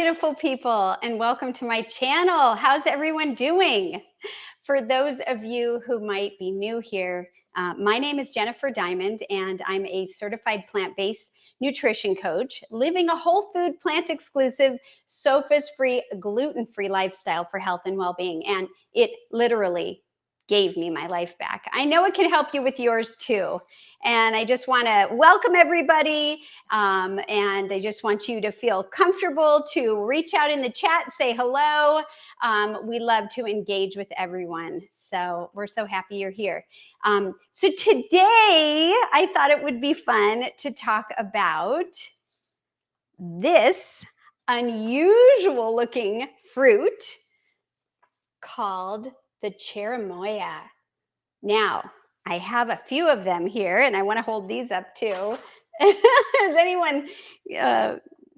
beautiful people, and welcome to my channel. How's everyone doing? For those of you who might be new here, my name is Jennifer Diamond, and I'm a certified plant-based nutrition coach, living a whole food, plant-exclusive, SOFAS-free, gluten-free lifestyle for health and well-being. And it literally gave me my life back. I know it can help you with yours too. And I just want to welcome everybody. And I just want you to feel comfortable to reach out in the chat, say hello. We love to engage with everyone. So we're so happy you're here. So today I thought it would be fun to talk about this unusual looking fruit called the Cherimoya. Now, I have a few of them here, and I want to hold these up too. Has anyone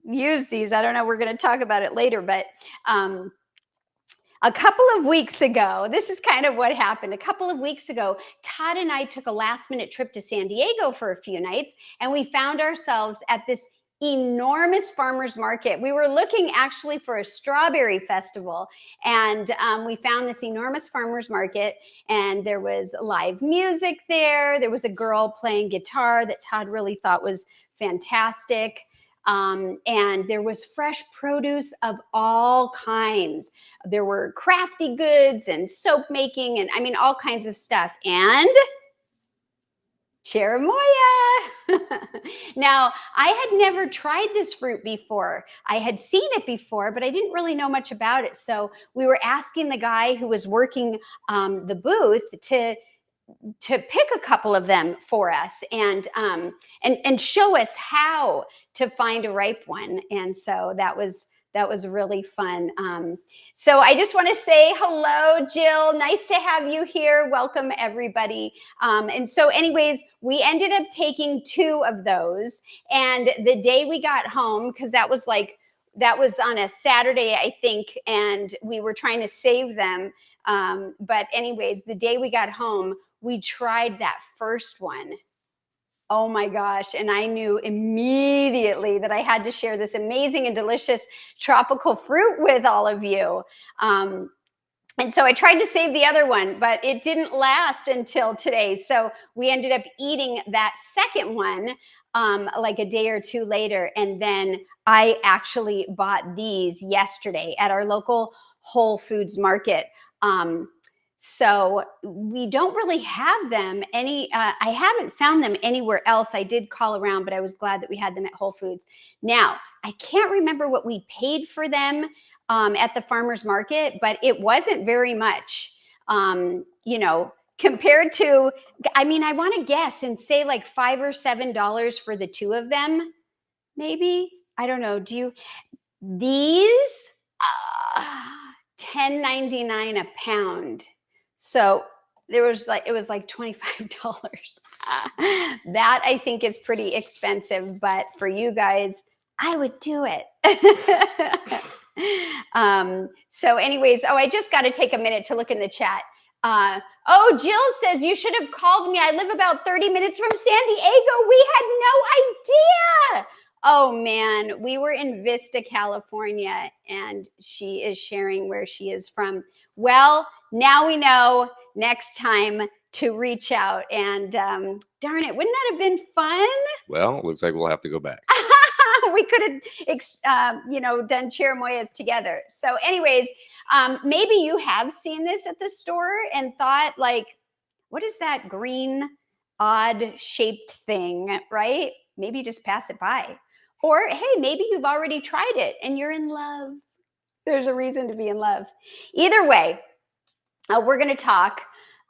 used these? I don't know. We're going to talk about it later, but a couple of weeks ago, this is kind of what happened. A couple of weeks ago, Todd and I took a last-minute trip to San Diego for a few nights, and we found ourselves at this enormous farmers market. We were looking actually for a strawberry festival, and we found this enormous farmers market, and there was live music there. There was a girl playing guitar that Todd really thought was fantastic. And there was fresh produce of all kinds. There were crafty goods and soap making, and I mean, all kinds of stuff. And Cherimoya. Now, I had never tried this fruit before. I had seen it before, but I didn't really know much about it. So we were asking the guy who was working the booth to pick a couple of them for us and show us how to find a ripe one. And so that was really fun. So I just want to say hello, Jill. Nice to have you here. Welcome, everybody. And so anyways, we ended up taking 2 of those. And the day we got home, because that was on a Saturday, I think, and we were trying to save them. But anyways, the day we got home, we tried that first one. Oh my gosh. And I knew immediately that I had to share this amazing and delicious tropical fruit with all of you. And so I tried to save the other one, but it didn't last until today. So we ended up eating that second one like a day or 2 later. And then I actually bought these yesterday at our local Whole Foods market. So we don't really have them I haven't found them anywhere else. I did call around, but I was glad that we had them at Whole Foods. Now, I can't remember what we paid for them at the farmer's market, but it wasn't very much, compared to, I mean, I want to guess and say like $5 or $7 for the 2 of them, maybe. I don't know. These $10.99 a pound. So it was like $25. That I think is pretty expensive, but for you guys, I would do it. So anyways, I just got to take a minute to look in the chat. Jill says, you should have called me. I live about 30 minutes from San Diego. We had no idea. Oh man, we were in Vista, California, and she is sharing where she is from. Well, now we know next time to reach out. And darn it, wouldn't that have been fun? Well, it looks like we'll have to go back. We could have, done Cherimoyas together. So anyways, maybe you have seen this at the store and thought like, what is that green, odd shaped thing, right? Maybe just pass it by. Or, hey, maybe you've already tried it and you're in love. There's a reason to be in love. Either way, we're going to talk.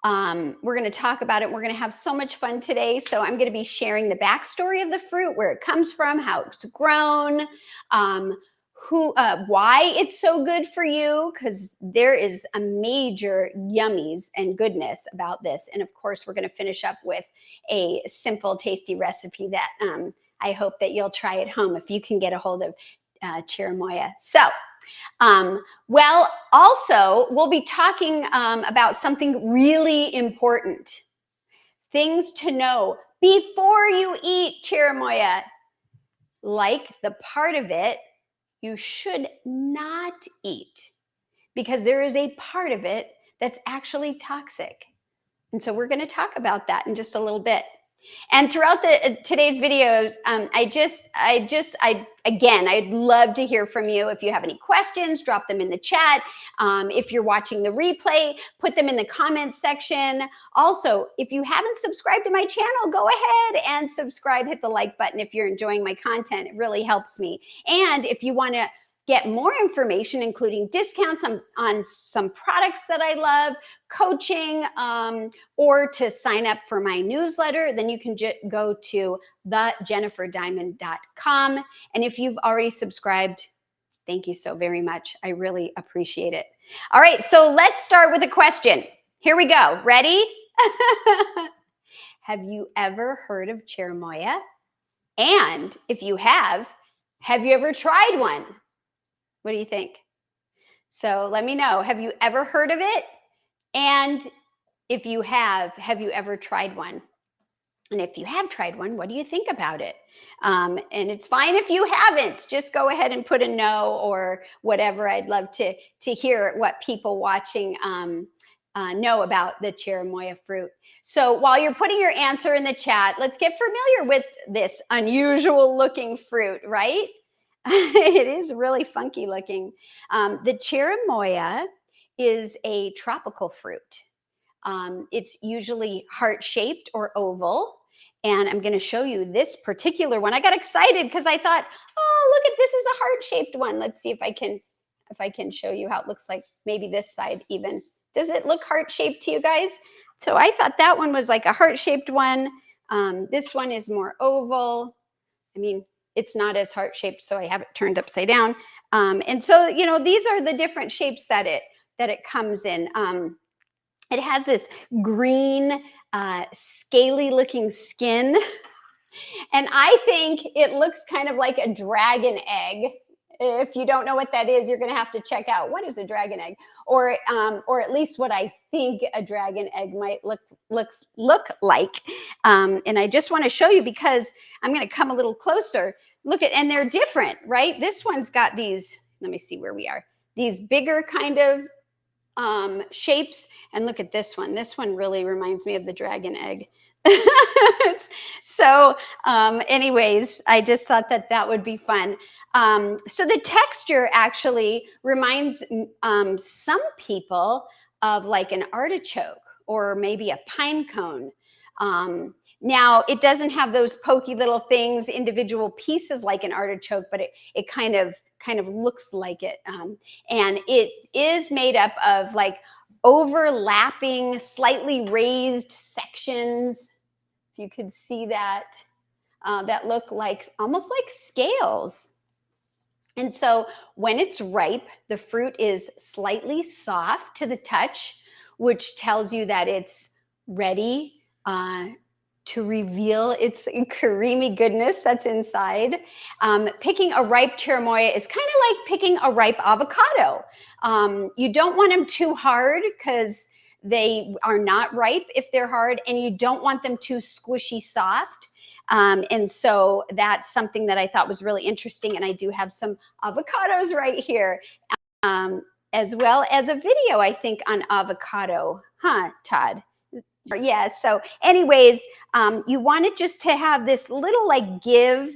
We're going to talk about it. We're going to have so much fun today. So I'm going to be sharing the backstory of the fruit, where it comes from, how it's grown, why it's so good for you, because there is a major yummies and goodness about this. And of course, we're going to finish up with a simple, tasty recipe that I hope that you'll try at home if you can get a hold of Cherimoya. So, also, we'll be talking about something really important. Things to know before you eat Cherimoya, like the part of it you should not eat because there is a part of it that's actually toxic. And so we're going to talk about that in just a little bit. And throughout today's videos, again, I'd love to hear from you. If you have any questions, drop them in the chat. If you're watching the replay, put them in the comments section. Also, if you haven't subscribed to my channel, go ahead and subscribe. Hit the like button if you're enjoying my content. It really helps me. And if you want to get more information, including discounts on some products that I love, coaching, or to sign up for my newsletter, then you can go to thejenniferdiamond.com. And if you've already subscribed, thank you so very much. I really appreciate it. All right, so let's start with a question. Here we go. Ready? Have you ever heard of cherimoya? And if you have you ever tried one? What do you think? So let me know. Have you ever heard of it? And if you have you ever tried one? And if you have tried one, what do you think about it? And it's fine if you haven't. Just go ahead and put a no or whatever. I'd love to hear what people watching know about the cherimoya fruit. So while you're putting your answer in the chat, let's get familiar with this unusual looking fruit, right? It is really funky looking. The cherimoya is a tropical fruit. It's usually heart-shaped or oval. And I'm going to show you this particular one. I got excited because I thought, oh, look at this is a heart-shaped one. Let's see if I can show you how it looks like. Maybe this side even. Does it look heart-shaped to you guys? So I thought that one was like a heart-shaped one. This one is more oval. I mean, it's not as heart-shaped, so I have it turned upside down. And so, these are the different shapes that it comes in. It has this green, scaly-looking skin. And I think it looks kind of like a dragon egg. If you don't know what that is, you're going to have to check out what is a dragon egg, or at least what I think a dragon egg might look like. And I just want to show you because I'm going to come a little closer. Look at, and they're different, right? This one's got these. Let me see where we are. These bigger kind of shapes, and look at this one. This one really reminds me of the dragon egg. So anyways, I just thought that would be fun. So the texture actually reminds some people of like an artichoke or maybe a pine cone. Now, it doesn't have those pokey little things, individual pieces like an artichoke, but it kind of looks like it. And it is made up of like overlapping, slightly raised sections. If you could see that, that look like almost like scales. And so when it's ripe, the fruit is slightly soft to the touch, which tells you that it's ready to reveal its creamy goodness that's inside. Picking a ripe cherimoya is kind of like picking a ripe avocado. You don't want them too hard because they are not ripe if they're hard, and you don't want them too squishy soft. And so that's something that I thought was really interesting. And I do have some avocados right here, as well as a video, I think, on avocado. Huh, Todd? Yeah. So anyways, you want it just to have this little like give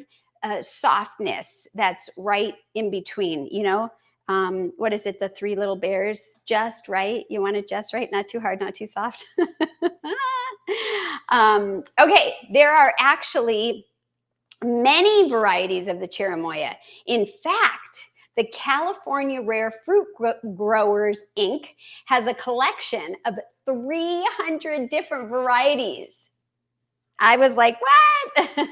softness that's right in between, what is it? The three little bears, just right. You want it just right, not too hard, not too soft. Okay, there are actually many varieties of the cherimoya. In fact, the California Rare Fruit Growers, Inc. has a collection of 300 different varieties. I was like, what?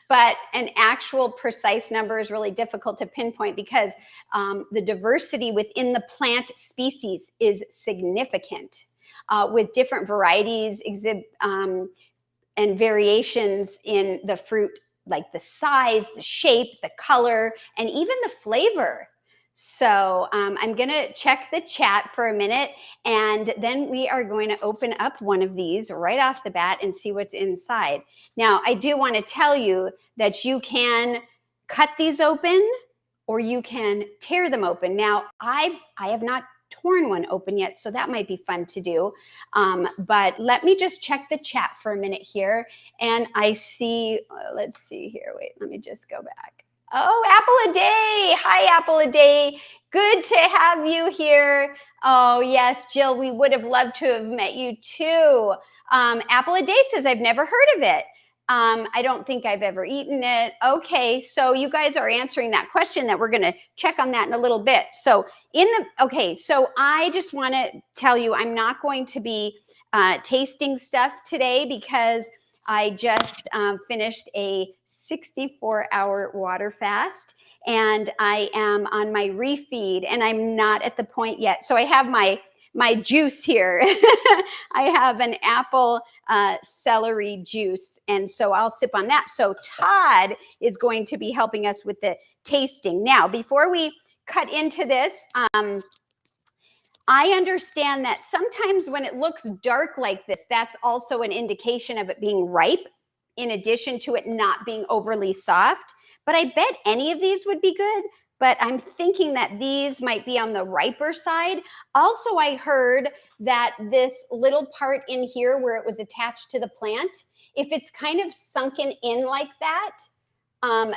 But an actual precise number is really difficult to pinpoint because the diversity within the plant species is significant, with different varieties and variations in the fruit, like the size, the shape, the color, and even the flavor. So I'm going to check the chat for a minute, and then we are going to open up one of these right off the bat and see what's inside. Now, I do want to tell you that you can cut these open or you can tear them open. Now, I have not torn one open yet, so that might be fun to do. But let me just check the chat for a minute here. And I see, let's see here. Wait, let me just go back. Oh, Apple a Day. Hi, Apple a Day. Good to have you here. Oh, yes, Jill, we would have loved to have met you too. Apple a Day says, I've never heard of it. I don't think I've ever eaten it. Okay, so you guys are answering that question that we're going to check on that in a little bit. So so I just want to tell you, I'm not going to be tasting stuff today because I just finished a 64-hour water fast and I am on my refeed and I'm not at the point yet. So I have my juice here. I have an apple celery juice, and so I'll sip on that. So Todd is going to be helping us with the tasting. Now, before we cut into this, I understand that sometimes when it looks dark like this, that's also an indication of it being ripe, in addition to it not being overly soft. But I bet any of these would be good. But I'm thinking that these might be on the riper side. Also, I heard that this little part in here where it was attached to the plant, if it's kind of sunken in like that,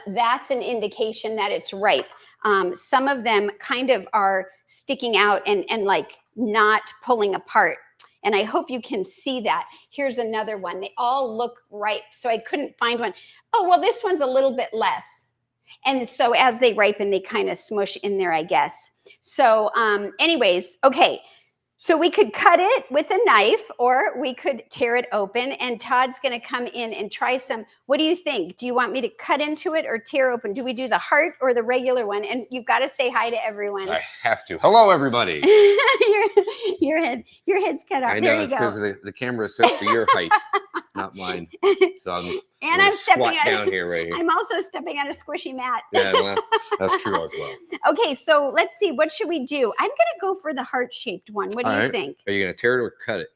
that's an indication that it's ripe. Some of them kind of are sticking out and like not pulling apart. And I hope you can see that. Here's another one. They all look ripe, so I couldn't find one. Oh, well, this one's a little bit less. And so as they ripen, they kind of smush in there, I guess. So anyways, okay. So we could cut it with a knife or we could tear it open, and Todd's going to come in and try some. What do you think? Do you want me to cut into it or tear open? Do we do the heart or the regular one? And you've got to say hi to everyone. I have to. Hello, everybody. your head's cut off. I know, there you it's go. because the camera is set for your height, not mine. So I'm stepping down here right here. I'm also stepping on a squishy mat. Yeah, well, that's true as well. Okay, so let's see. What should we do? I'm going to go for the heart-shaped one. What do you think? Are you going to tear it or cut it?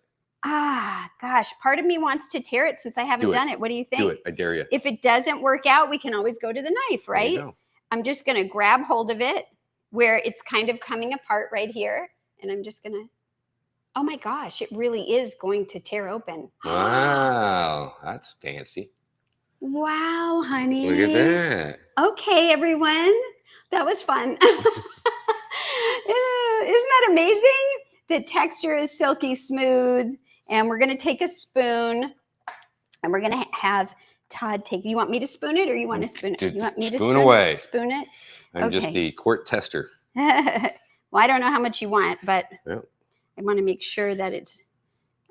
Ah, gosh, part of me wants to tear it since I haven't done it. What do you think? Do it. I dare you. If it doesn't work out, we can always go to the knife, right? I'm just going to grab hold of it where it's kind of coming apart right here. And I'm just going to, oh my gosh, it really is going to tear open. Wow, that's fancy. Wow, honey. Look at that. Okay, everyone. That was fun. Isn't that amazing? The texture is silky smooth. And we're going to take a spoon and we're going to have Todd take. You want me to spoon it or you want to spoon it? You want me to spoon away. Spoon it? I'm just the quart tester. Well, I don't know how much you want, but I want to make sure that it's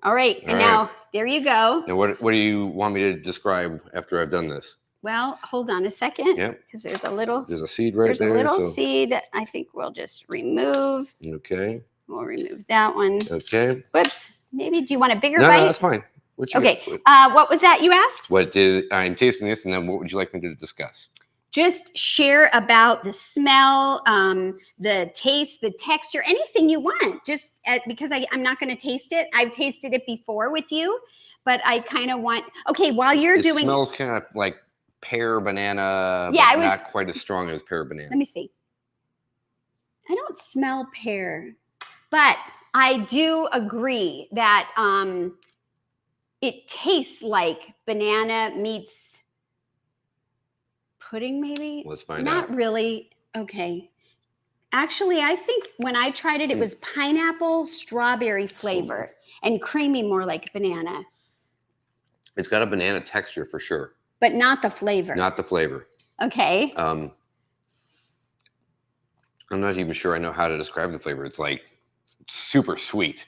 all right. And now there you go. And what do you want me to describe after I've done this? Well, hold on a second. Yep. Because there's a seed right there. There's a little seed. I think we'll just remove. Okay. We'll remove that one. Okay. Whoops. Maybe, do you want a bigger bite? No, that's fine. Okay. What was that you asked? I'm tasting this, and then what would you like me to discuss? Just share about the smell, the taste, the texture, anything you want. Just because I'm not going to taste it. I've tasted it before with you, but I kind of want. Okay, while you're doing. It smells kind of like pear banana. Yeah, but not quite as strong as pear banana. Let me see. I don't smell pear, but I do agree that it tastes like banana meets pudding, maybe? Let's find out. Not really. Okay. Actually, I think when I tried it, it was pineapple strawberry flavor and creamy, more like banana. It's got a banana texture for sure. But not the flavor. Not the flavor. Okay. I'm not even sure I know how to describe the flavor. It's like super sweet.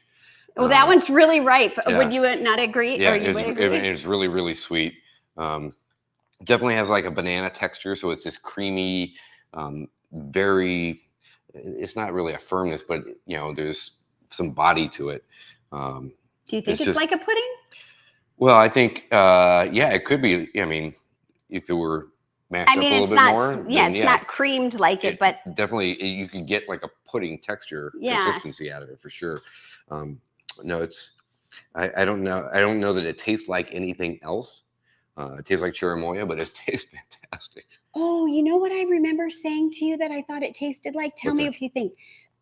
Well, that one's really ripe. Yeah. Would you not agree? Yeah, or you would agree? It's really, really sweet. Definitely has like a banana texture. So it's this creamy, it's not really a firmness, but there's some body to it. Do you think it's like a pudding? Well, I think, it could be. I mean, if it were mashed up a little bit more. It's not creamed like it, but definitely you can get like a pudding texture consistency out of it for sure. No, I don't know. I don't know that it tastes like anything else. It tastes like Cherimoya, but it tastes fantastic. Oh, you know what I remember saying to you that I thought it tasted like? Tell me if you think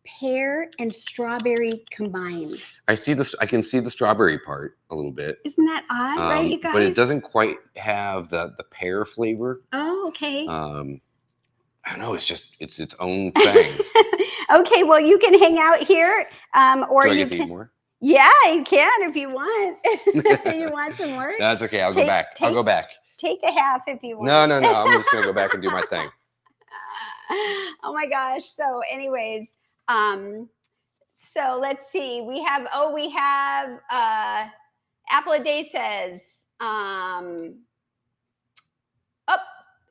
pear and strawberry combined. I can see the strawberry part a little bit. Isn't that odd, right, you guys? But it doesn't quite have the pear flavor. Oh, okay. I don't know. It's its own thing. Okay, well, you can hang out here, or Do I you get to can. eat more? Yeah, you can if you want. You want some more? That's okay. I'll go back. I'll go back. Take a half if you want. No. I'm just gonna go back and do my thing. Oh my gosh. So, anyways, so let's see. We have Apple a Day says,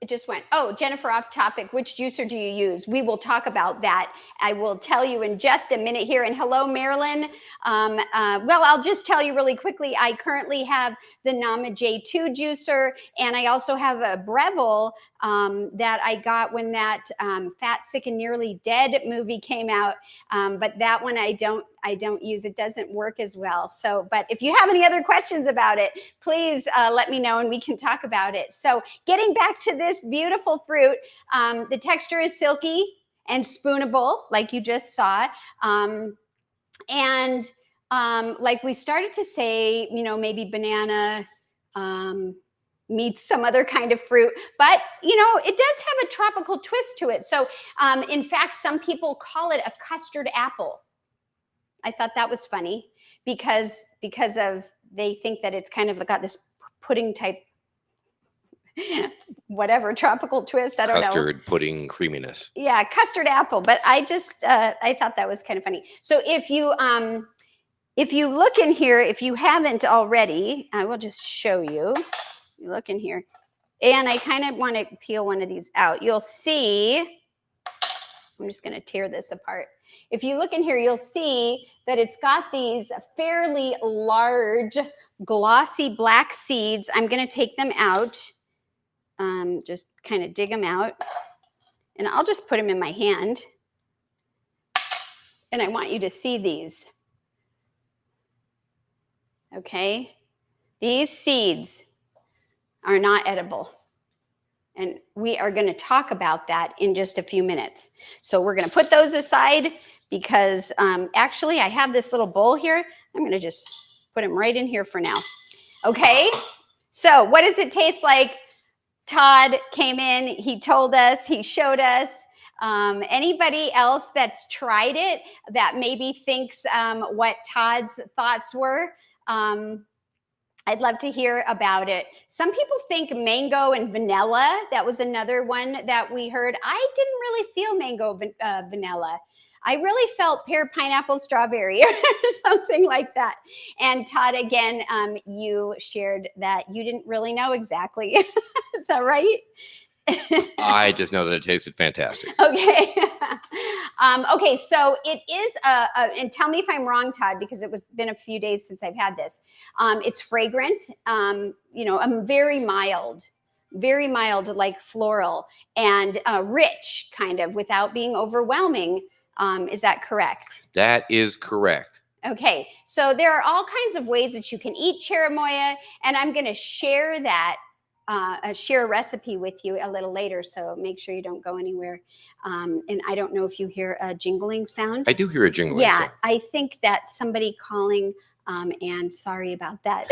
it just went. Oh, Jennifer, off topic. Which juicer do you use? We will talk about that. I will tell you in just a minute here. And hello, Marilyn. Well, I'll just tell you really quickly. I currently have the Nama J2 juicer, and I also have a Breville that I got when that Fat, Sick, and Nearly Dead movie came out. But that one I don't use. It doesn't work as well. So, but if you have any other questions about it, please let me know and we can talk about it. So getting back to this beautiful fruit, the texture is silky and spoonable, like you just saw. And like we started to say, maybe banana meets some other kind of fruit, but it does have a tropical twist to it. So in fact, some people call it a custard apple. I thought that was funny because of they think that it's kind of got this pudding type whatever tropical twist. I don't know. Custard pudding creaminess. Yeah, custard apple. But I just I thought that was kind of funny. So if you look in here, if you haven't already, I will just show you. You look in here, and I kind of want to peel one of these out. You'll see. I'm just going to tear this apart. If you look in here, you'll see that it's got these fairly large, glossy black seeds. I'm going to take them out. Just kind of dig them out. And I'll just put them in my hand. And I want you to see these. Okay? These seeds are not edible. And we are going to talk about that in just a few minutes. So we're going to put those aside because actually I have this little bowl here. I'm going to just put them right in here for now. Okay? So what does it taste like? Todd came in. He told us. He showed us. Anybody else that's tried it that maybe thinks what Todd's thoughts were? I'd love to hear about it. Some people think mango and vanilla. That was another one that we heard. I didn't really feel mango vanilla. I really felt pear, pineapple, strawberry, or something like that. And Todd, again, you shared that you didn't really know exactly. Is that right? I just know that it tasted fantastic. Okay. Okay, so it is and tell me if I'm wrong, Todd, because it's been a few days since I've had this. It's fragrant, very mild, like floral, and rich, kind of, without being overwhelming. Is that correct? That is correct. Okay, so there are all kinds of ways that you can eat cherimoya, and I'm going to share that. Share a recipe with you a little later, so make sure you don't go anywhere. And I don't know if you hear a jingling sound. I do hear a jingling sound. Yeah, I think that's somebody calling, and sorry about that.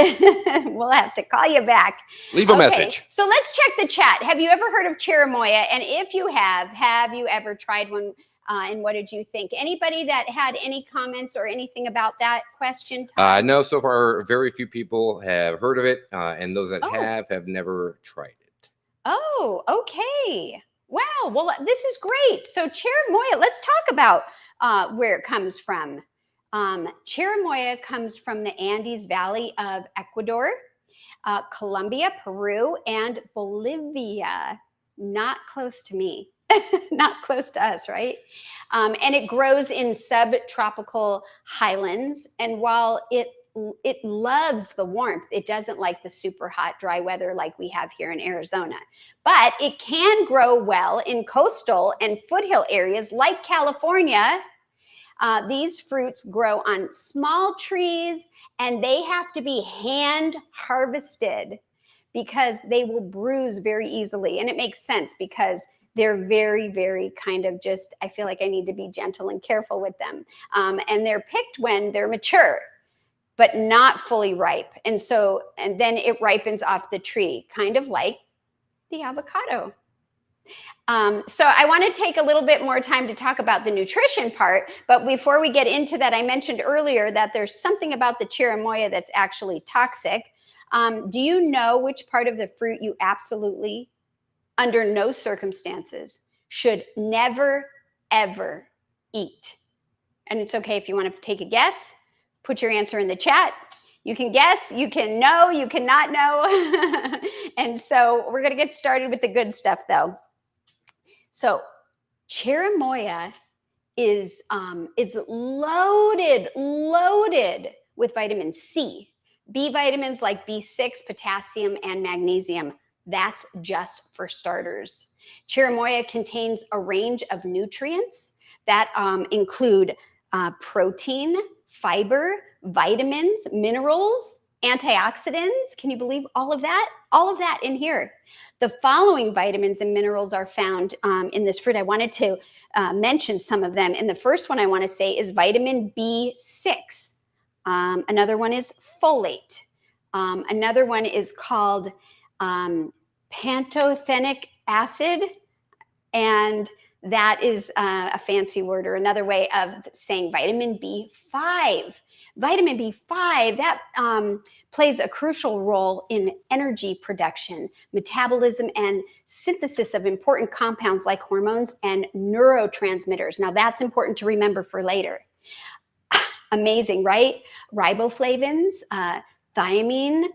We'll have to call you back. Leave a message. So let's check the chat. Have you ever heard of cherimoya? And if you have you ever tried one? And what did you think? Anybody that had any comments or anything about that question? No, so far, very few people have heard of it. And those that have never tried it. Oh, okay. Wow. Well, this is great. So cherimoya, let's talk about where it comes from. Cherimoya comes from the Andes Valley of Ecuador, Colombia, Peru, and Bolivia. Not close to me. Not close to us, right? And it grows in subtropical highlands. And while it loves the warmth, it doesn't like the super hot, dry weather like we have here in Arizona. But it can grow well in coastal and foothill areas like California. These fruits grow on small trees, and they have to be hand harvested because they will bruise very easily. And it makes sense because they're very, very kind of just, I feel like I need to be gentle and careful with them. And they're picked when they're mature, but not fully ripe. And then it ripens off the tree, kind of like the avocado. So I want to take a little bit more time to talk about the nutrition part, but before we get into that, I mentioned earlier that there's something about the cherimoya that's actually toxic. Do you know which part of the fruit you absolutely, under no circumstances, should never, ever eat? And it's okay if you want to take a guess. Put your answer in the chat. You can guess, you can know, you cannot know. And so we're going to get started with the good stuff, though. So cherimoya is loaded with vitamin C, B vitamins like B6, potassium, and magnesium. That's just for starters. Cherimoya contains a range of nutrients that include protein, fiber, vitamins, minerals, antioxidants. Can you believe all of that? All of that in here. The following vitamins and minerals are found in this fruit. I wanted to mention some of them. And the first one I want to say is vitamin B6. Another one is folate. Another one is called pantothenic acid. And that is a fancy word, or another way of saying vitamin B5. Vitamin B5, that plays a crucial role in energy production, metabolism, and synthesis of important compounds like hormones and neurotransmitters. Now, that's important to remember for later. Amazing, right? Riboflavins, thiamine,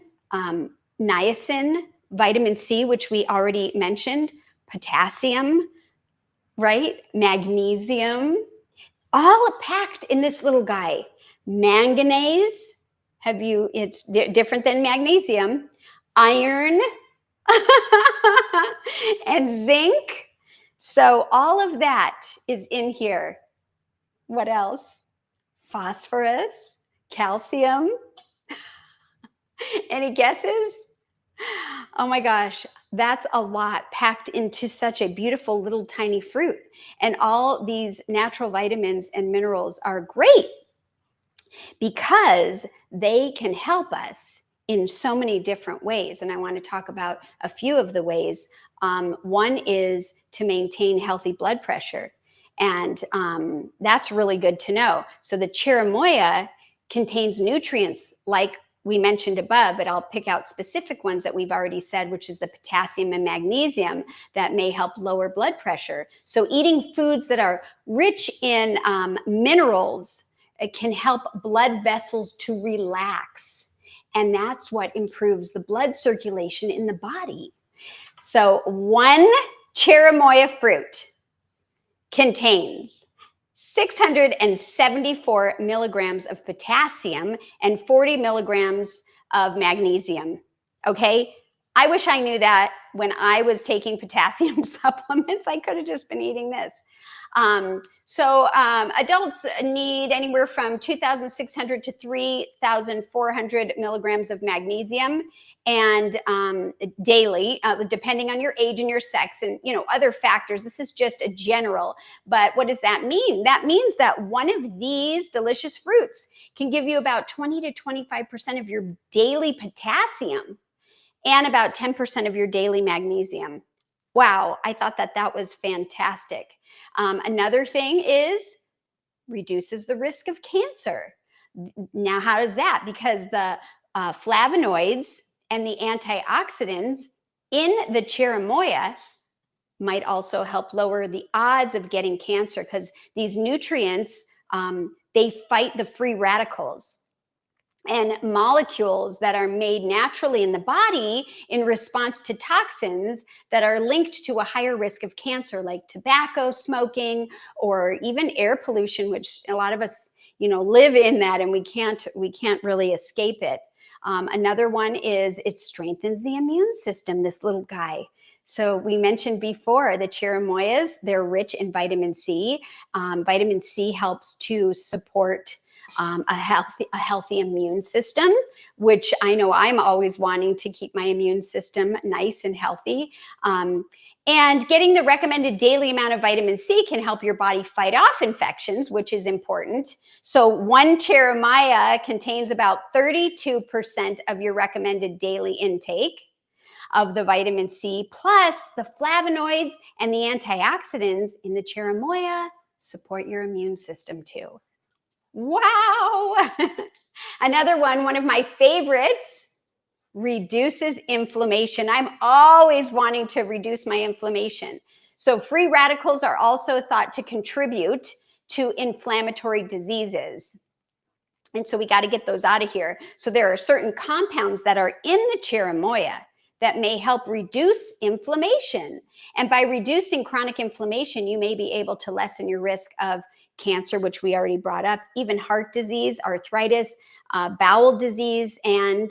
niacin, vitamin C, which we already mentioned, potassium, right? Magnesium, all packed in this little guy. Manganese, it's different than magnesium. Iron and zinc. So all of that is in here. What else? Phosphorus, calcium. Any guesses? Oh my gosh, that's a lot packed into such a beautiful little tiny fruit. And all these natural vitamins and minerals are great because they can help us in so many different ways. And I want to talk about a few of the ways. One is to maintain healthy blood pressure. And that's really good to know. So the cherimoya contains nutrients like we mentioned above, but I'll pick out specific ones that we've already said, which is the potassium and magnesium that may help lower blood pressure. So eating foods that are rich in minerals, it can help blood vessels to relax. And that's what improves the blood circulation in the body. So one cherimoya fruit contains 674 milligrams of potassium and 40 milligrams of magnesium. Okay, I wish I knew that when I was taking potassium supplements. I could have just been eating this. Adults need anywhere from 2,600 to 3,400 milligrams of magnesium and daily, depending on your age and your sex and other factors. This is just a general. But what does that mean? That means that one of these delicious fruits can give you about 20 to 25% of your daily potassium and about 10% of your daily magnesium. Wow, I thought that was fantastic. Another thing is reduces the risk of cancer. Now, how does that? Because the flavonoids and the antioxidants in the cherimoya might also help lower the odds of getting cancer, because these nutrients, they fight the free radicals and molecules that are made naturally in the body in response to toxins that are linked to a higher risk of cancer, like tobacco smoking or even air pollution, which a lot of us, live in that, and we can't really escape it. Another one is it strengthens the immune system, this little guy. So we mentioned before the cherimoyas, they're rich in vitamin C. Vitamin C helps to support a healthy immune system, which I know I'm always wanting to keep my immune system nice and healthy. And getting the recommended daily amount of vitamin C can help your body fight off infections, which is important. So one Cherimoya contains about 32% of your recommended daily intake of the vitamin C, plus the flavonoids and the antioxidants in the Cherimoya support your immune system too. Wow! Another one of my favorites, reduces inflammation. I'm always wanting to reduce my inflammation. So free radicals are also thought to contribute to inflammatory diseases. And so we got to get those out of here. So there are certain compounds that are in the Cherimoya that may help reduce inflammation. And by reducing chronic inflammation, you may be able to lessen your risk of cancer, which we already brought up, even heart disease, arthritis, bowel disease, and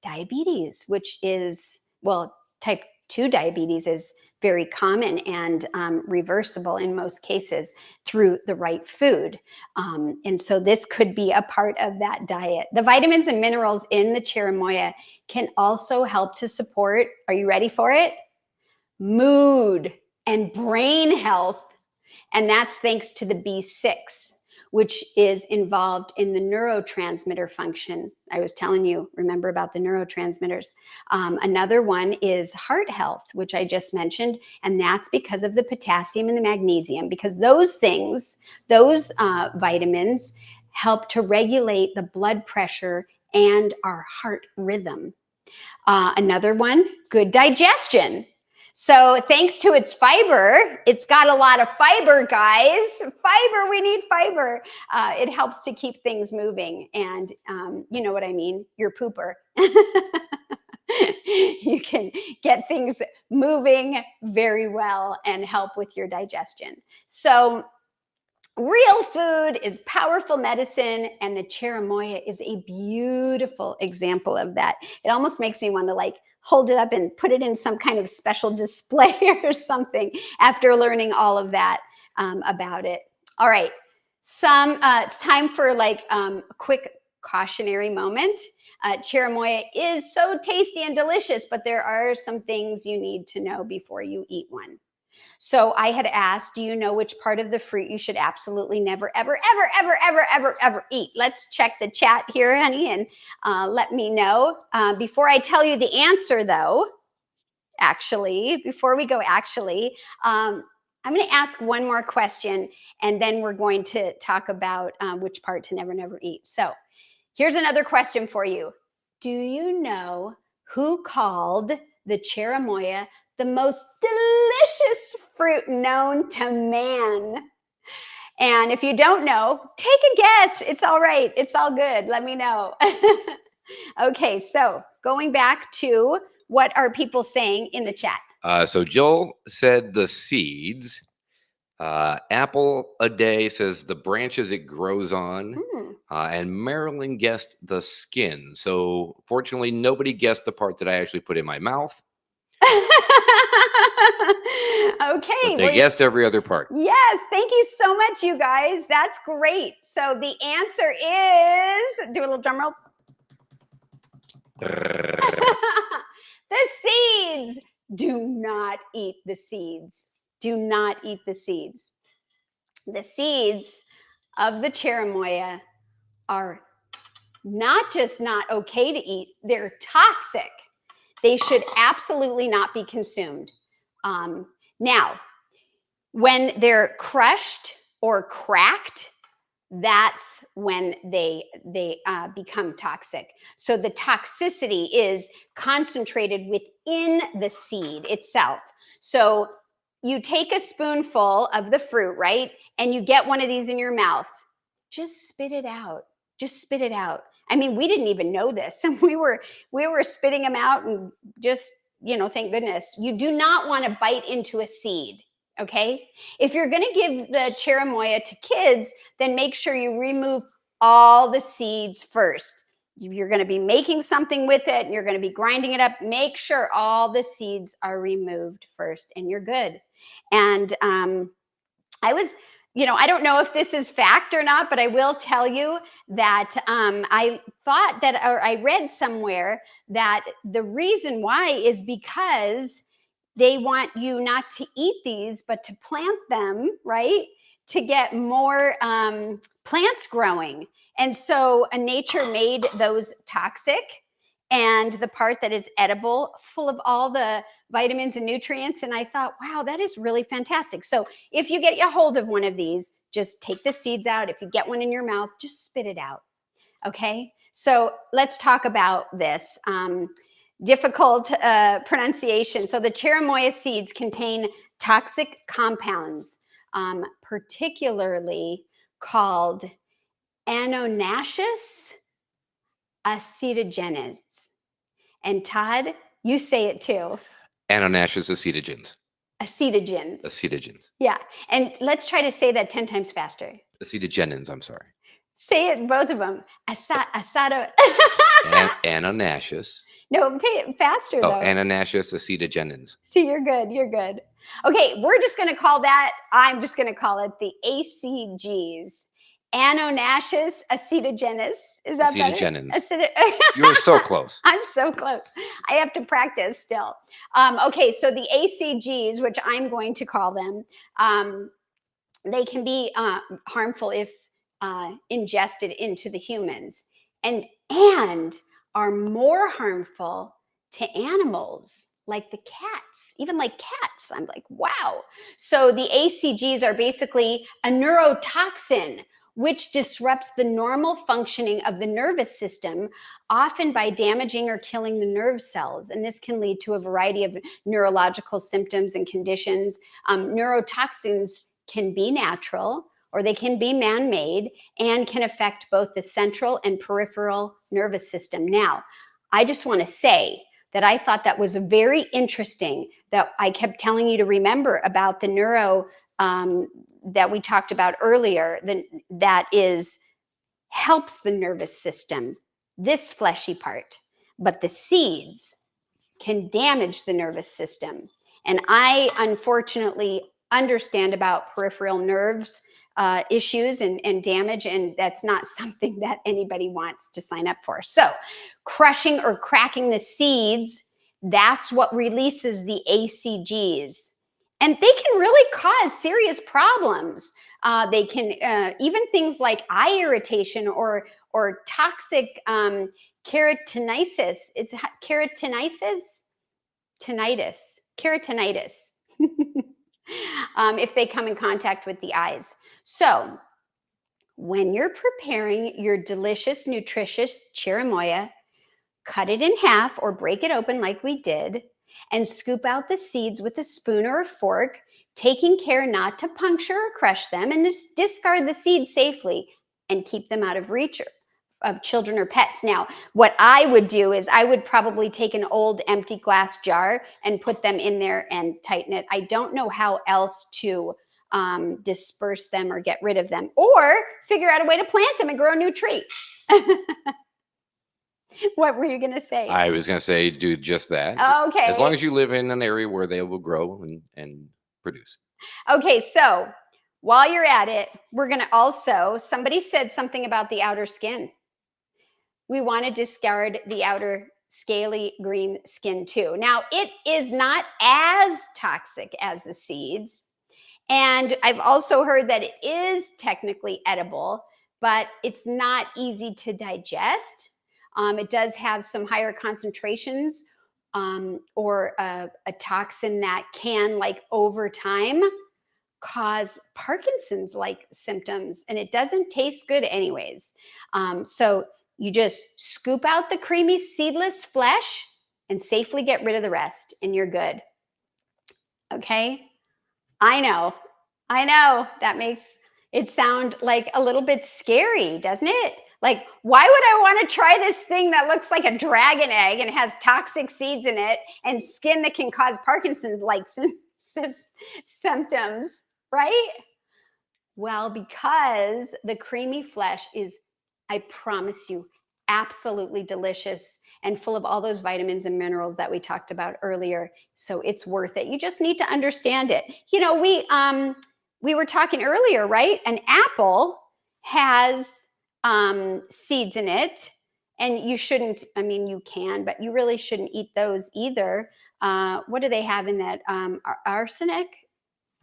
diabetes, which is, well, type 2 diabetes is very common and reversible in most cases through the right food. And so this could be a part of that diet. The vitamins and minerals in the Cherimoya can also help to support, are you ready for it? Mood and brain health. And that's thanks to the B6, which is involved in the neurotransmitter function. I was telling you, remember about the neurotransmitters. Another one is heart health, which I just mentioned, and that's because of the potassium and the magnesium, because those things, those vitamins help to regulate the blood pressure and our heart rhythm. Another one, good digestion. So thanks to its fiber, it's got a lot of fiber, guys. Fiber, we need fiber. It helps to keep things moving. And you know what I mean, your pooper. You can get things moving very well and help with your digestion. So real food is powerful medicine, and the Cherimoya is a beautiful example of that. It almost makes me want to like hold it up and put it in some kind of special display or something after learning all of that about it. All right, it's time for like a quick cautionary moment. Cherimoya is so tasty and delicious, but there are some things you need to know before you eat one. So I had asked, do you know which part of the fruit you should absolutely never, ever, ever, ever, ever, ever, ever eat? Let's check the chat here, honey, and let me know. Before I tell you the answer, though, before we go, I'm going to ask one more question, and then we're going to talk about which part to never, never eat. So here's another question for you. Do you know who called the Cherimoya the most delicious fruit known to man? And if you don't know, take a guess. It's all right. It's all good. Let me know. Okay, so going back to what are people saying in the chat? So Joel said the seeds. Apple a Day says the branches it grows on. And Marilyn guessed the skin. So fortunately, nobody guessed the part that I actually put in my mouth. Okay. But they guessed every other part. Yes. Thank you so much, you guys. That's great. So the answer is, do a little drum roll. The seeds. Do not eat the seeds. Do not eat the seeds. The seeds of the Cherimoya are not just not okay to eat, they're toxic. They should absolutely not be consumed. Now, when they're crushed or cracked, that's when they become toxic. So the toxicity is concentrated within the seed itself. So you take a spoonful of the fruit, right? And you get one of these in your mouth. Just spit it out. Just spit it out. I mean, we didn't even know this. We were spitting them out and just, thank goodness. You do not want to bite into a seed. Okay. If you're going to give the Cherimoya to kids, then make sure you remove all the seeds first. If you're going to be making something with it and you're going to be grinding it up, make sure all the seeds are removed first and you're good. And I was I don't know if this is fact or not, but I will tell you that I thought that, or I read somewhere that the reason why is because they want you not to eat these, but to plant them, right? To get more plants growing. And so nature made those toxic, and the part that is edible, full of all the vitamins and nutrients. And I thought, wow, that is really fantastic. So if you get a hold of one of these, just take the seeds out. If you get one in your mouth, just spit it out. Okay. So let's talk about this. Difficult pronunciation. So the Cherimoya seeds contain toxic compounds, particularly called annonaceous acetogenes. And Todd, you say it too. Annonaceous acetogens. Acetogens. Acetogens. Yeah. And let's try to say that 10 times faster. Acetogenins, I'm sorry. Say it, both of them. Asado. Annonaceous. No, say it faster though. Annonaceous acetogenins. See, you're good. You're good. Okay, we're just going to call that, I'm just going to call it the ACGs. Annonaceous acetogenes. Is that acetogenins. Better? You were so close. I'm so close. I have to practice still. Okay, so the ACGs, which I'm going to call them, they can be harmful if ingested into the humans, and are more harmful to animals like the cats, even like cats. I'm like, wow. So the ACGs are basically a neurotoxin which disrupts the normal functioning of the nervous system, often by damaging or killing the nerve cells. And this can lead to a variety of neurological symptoms and conditions. Neurotoxins can be natural, or they can be man-made, and can affect both the central and peripheral nervous system. Now, I just want to say that I thought that was very interesting, that I kept telling you to remember about the neuro that we talked about earlier, that helps the nervous system, this fleshy part, but the seeds can damage the nervous system. And I unfortunately understand about peripheral nerves issues and damage, and that's not something that anybody wants to sign up for. So crushing or cracking the seeds, that's what releases the ACGs. And they can really cause serious problems. They can even things like eye irritation or toxic keratinitis. Is that keratinitis? Keratinitis. If they come in contact with the eyes. So when you're preparing your delicious, nutritious cherimoya, cut it in half or break it open like we did, and scoop out the seeds with a spoon or a fork, taking care not to puncture or crush them, and just discard the seeds safely and keep them out of reach of children or pets. Now, what I would do is I would probably take an old empty glass jar and put them in there and tighten it. I don't know how else to disperse them or get rid of them, or figure out a way to plant them and grow a new tree. What were you going to say? I was going to say do just that. Okay. As long as you live in an area where they will grow and produce. Okay, so while you're at it, we're going to also, somebody said something about the outer skin. We want to discard the outer scaly green skin too. Now, it is not as toxic as the seeds. And I've also heard that it is technically edible, but it's not easy to digest. It does have some higher concentrations or a toxin that can, like, over time cause Parkinson's-like symptoms, and it doesn't taste good anyways. So you just scoop out the creamy seedless flesh and safely get rid of the rest, and you're good. Okay? I know that makes it sound like a little bit scary, doesn't it? Like, why would I want to try this thing that looks like a dragon egg and has toxic seeds in it and skin that can cause Parkinson's-like symptoms, right? Well, because the creamy flesh is, I promise you, absolutely delicious and full of all those vitamins and minerals that we talked about earlier. So it's worth it. You just need to understand it. You know, we we were talking earlier, right? An apple has seeds in it, and you shouldn't, I mean, you can, but you really shouldn't eat those either. What do they have in that? Arsenic?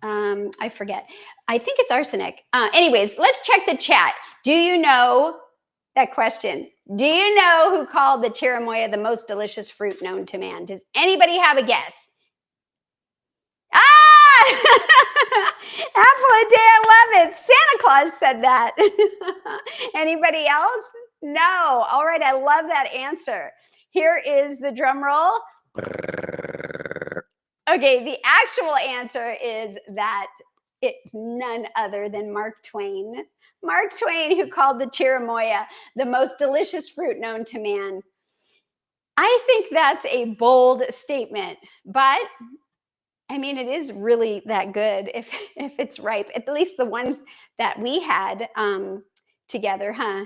I forget. I think it's arsenic. Anyways, let's check the chat. Do you know that question? Do you know who called the cherimoya the most delicious fruit known to man? Does anybody have a guess? Ah! Apple a day, I love it. Santa Claus said that. Anybody else? No. All right, I love that answer. Here is the drum roll. Okay, the actual answer is that it's none other than Mark Twain. Mark Twain, who called the cherimoya the most delicious fruit known to man. I think that's a bold statement, but I mean, it is really that good if it's ripe. At least the ones that we had together, huh?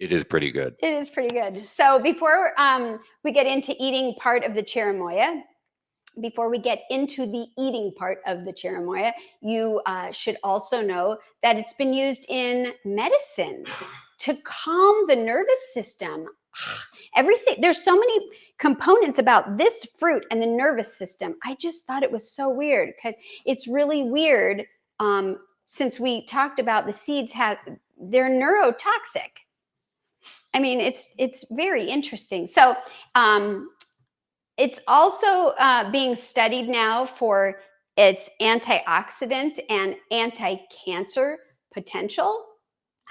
It is pretty good. It is pretty good. So before we get into eating part of the cherimoya, before we get into the eating part of the cherimoya, you should also know that it's been used in medicine to calm the nervous system. Everything, there's so many components about this fruit and the nervous system. I just thought it was so weird because it's really weird since we talked about the seeds they're neurotoxic. I mean, it's very interesting. So it's also being studied now for its antioxidant and anti-cancer potential.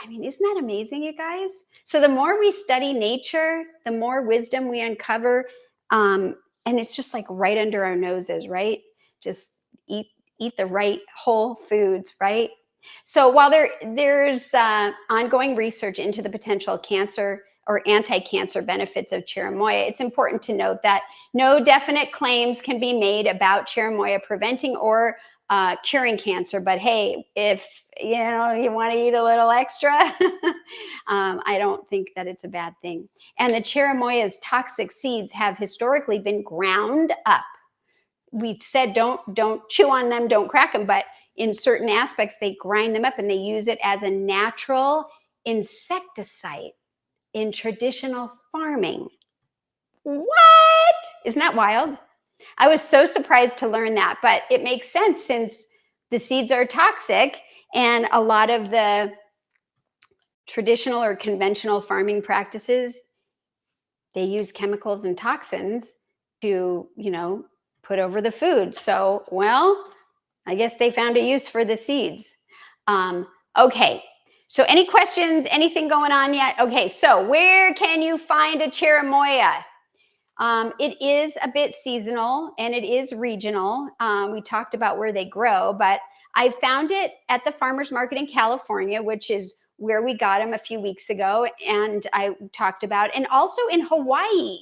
I mean, isn't that amazing, you guys? So the more we study nature, the more wisdom we uncover. And it's just like right under our noses, right? Just eat the right whole foods, right? So while there's ongoing research into the potential cancer or anti-cancer benefits of cherimoya, it's important to note that no definite claims can be made about cherimoya preventing or curing cancer. But hey, if you want to eat a little extra, I don't think that it's a bad thing. And the cherimoya's toxic seeds have historically been ground up. We said don't chew on them, don't crack them, but in certain aspects they grind them up and they use it as a natural insecticide in traditional farming. What? Isn't that wild? I was so surprised to learn that, but it makes sense since the seeds are toxic and a lot of the traditional or conventional farming practices, they use chemicals and toxins to, put over the food. So, well, I guess they found a use for the seeds. Okay. So any questions, anything going on yet? Okay. So where can you find a cherimoya? It is a bit seasonal and it is regional. We talked about where they grow, but I found it at the farmer's market in California, which is where we got them a few weeks ago. And I talked about, and also in Hawaii.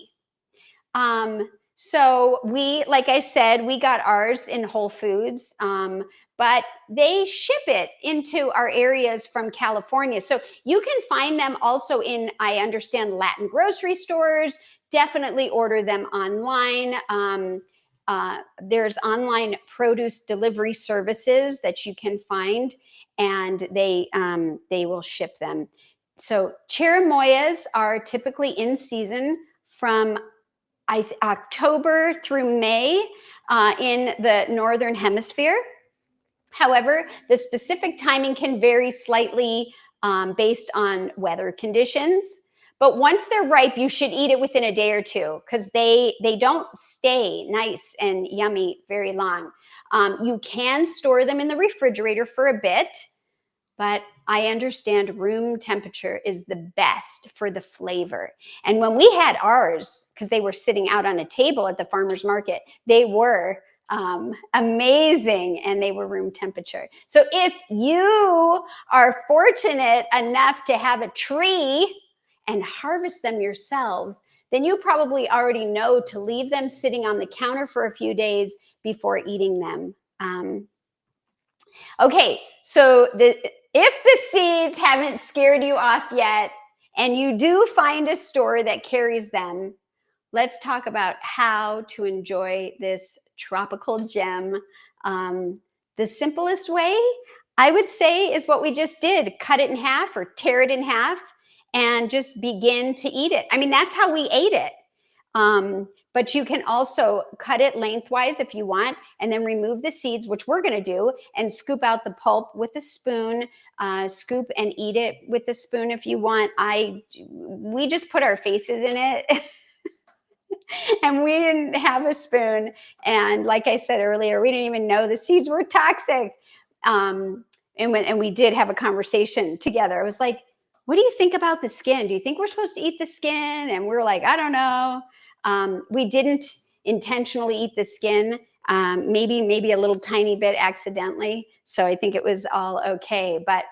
So like I said, we got ours in Whole Foods, but they ship it into our areas from California. So you can find them also in, I understand, Latin grocery stores. Definitely order them online. There's online produce delivery services that you can find, and they will ship them. So cherimoyas are typically in season from October through May in the Northern Hemisphere. However, the specific timing can vary slightly based on weather conditions. But once they're ripe, you should eat it within a day or two because they don't stay nice and yummy very long. You can store them in the refrigerator for a bit, but I understand room temperature is the best for the flavor. And when we had ours, because they were sitting out on a table at the farmer's market, they were amazing and they were room temperature. So if you are fortunate enough to have a tree and harvest them yourselves, then you probably already know to leave them sitting on the counter for a few days before eating them. Okay, so if the seeds haven't scared you off yet, and you do find a store that carries them, let's talk about how to enjoy this tropical gem The simplest way, I would say, is what we just did. Cut it in half or tear it in half and just begin to eat it. I mean, that's how we ate it. But you can also cut it lengthwise if you want, and then remove the seeds, which we're going to do, and scoop out the pulp with a spoon. Scoop and eat it with a spoon if you want. We just put our faces in it. And we didn't have a spoon. And like I said earlier, we didn't even know the seeds were toxic. And we did have a conversation together. I was like, what do you think about the skin? Do you think we're supposed to eat the skin? And we were like, I don't know. We didn't intentionally eat the skin, maybe a little tiny bit accidentally. So I think it was all okay. But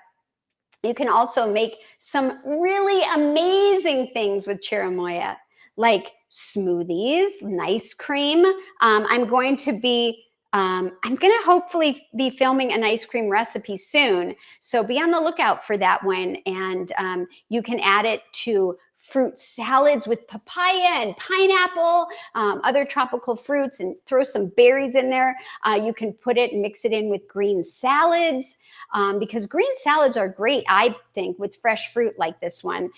you can also make some really amazing things with cherimoya, like smoothies, nice cream. I'm going to hopefully be filming an ice cream recipe soon. So be on the lookout for that one. And you can add it to fruit salads with papaya and pineapple, other tropical fruits, and throw some berries in there. You can put it and mix it in with green salads. Because green salads are great, I think, with fresh fruit like this one.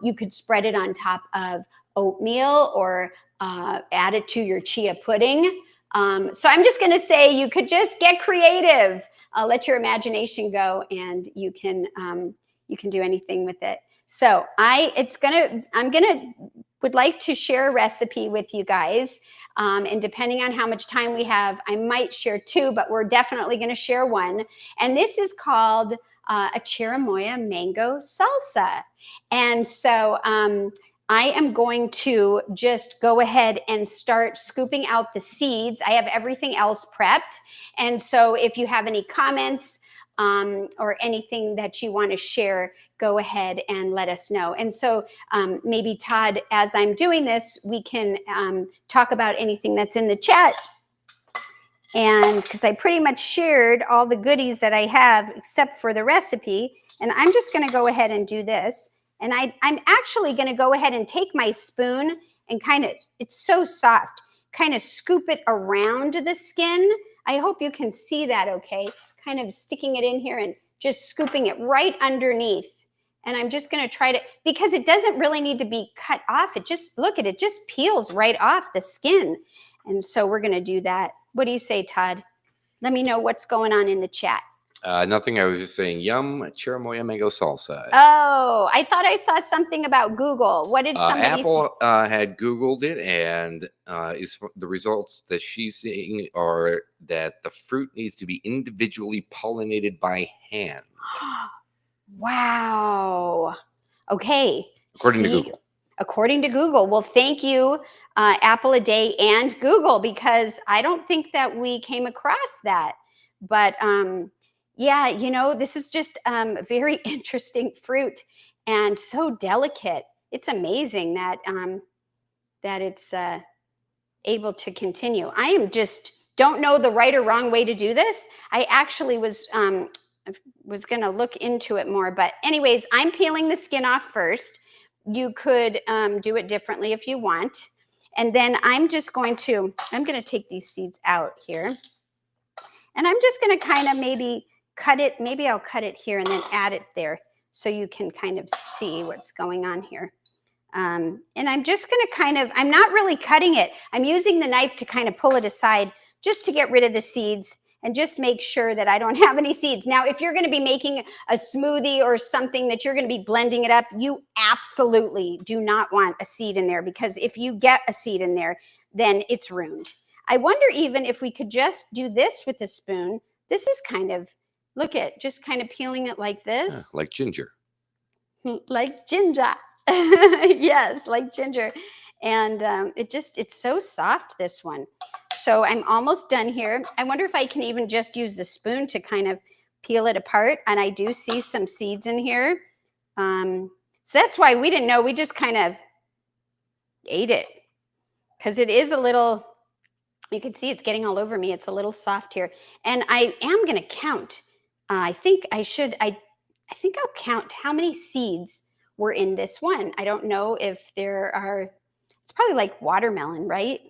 You could spread it on top of oatmeal or add it to your chia pudding. So I'm just going to say you could just get creative, let your imagination go, and you can do anything with it. So would like to share a recipe with you guys. And depending on how much time we have, I might share two, but we're definitely going to share one. And this is called a cherimoya mango salsa. And so I am going to just go ahead and start scooping out the seeds. I have everything else prepped. And so if you have any comments or anything that you want to share, go ahead and let us know. And so maybe, Todd, as I'm doing this, we can talk about anything that's in the chat. And because I pretty much shared all the goodies that I have except for the recipe. And I'm just going to go ahead and do this. And I'm actually going to go ahead and take my spoon and it's so soft, kind of scoop it around the skin. I hope you can see that okay. Kind of sticking it in here and just scooping it right underneath. And I'm just going to try to, because it doesn't really need to be cut off. It just peels right off the skin. And so we're going to do that. What do you say, Todd? Let me know what's going on in the chat. Nothing. I was just saying, yum, cherimoya mango salsa. Oh, I thought I saw something about Google. What did somebody Apple had Googled it, and the results that she's seeing are that the fruit needs to be individually pollinated by hand. Wow. Okay. According to Google. According to Google. Well, thank you, Apple a Day and Google, because I don't think that we came across that. But yeah, this is just a very interesting fruit and so delicate. It's amazing that it's able to continue. I don't know the right or wrong way to do this. I actually was going to look into it more. But anyways, I'm peeling the skin off first. You could do it differently if you want. And then I'm going to take these seeds out here. And I'm just going to kind of maybe cut it. Maybe I'll cut it here and then add it there so you can kind of see what's going on here. And I'm just going to I'm not really cutting it. I'm using the knife to kind of pull it aside just to get rid of the seeds and just make sure that I don't have any seeds. Now, if you're going to be making a smoothie or something that you're going to be blending it up, you absolutely do not want a seed in there, because if you get a seed in there, then it's ruined. I wonder even if we could just do this with a spoon. This is just kind of peeling it like this. Yeah, like ginger. Like ginger. Yes, like ginger. And it's so soft, this one. So I'm almost done here. I wonder if I can even just use the spoon to kind of peel it apart. And I do see some seeds in here. So that's why we didn't know. We just kind of ate it, because it is a little, you can see it's getting all over me. It's a little soft here. And I am going to count. I think I'll count how many seeds were in this one. I don't know if it's probably like watermelon, right?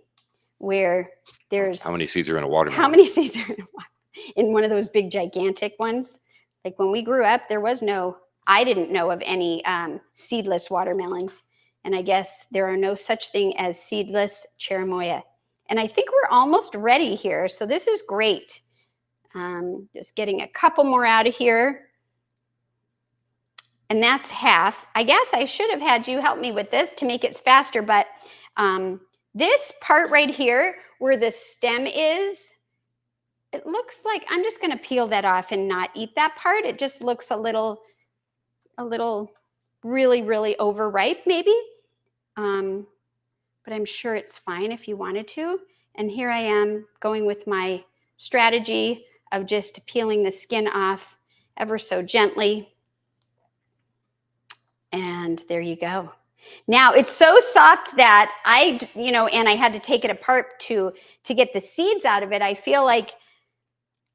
Where there's... How many seeds are in a watermelon? How many seeds are in a watermelon? in one of those big gigantic ones. Like when we grew up, I didn't know of any seedless watermelons. And I guess there are no such thing as seedless cherimoya. And I think we're almost ready here. So this is great. Just getting a couple more out of here. And that's half. I guess I should have had you help me with this to make it faster, but this part right here where the stem is, it looks like, I'm just going to peel that off and not eat that part. It just looks a little really, really overripe maybe. But I'm sure it's fine if you wanted to. And here I am going with my strategy of just peeling the skin off ever so gently. And there you go. Now it's so soft that and I had to take it apart to get the seeds out of it. I feel like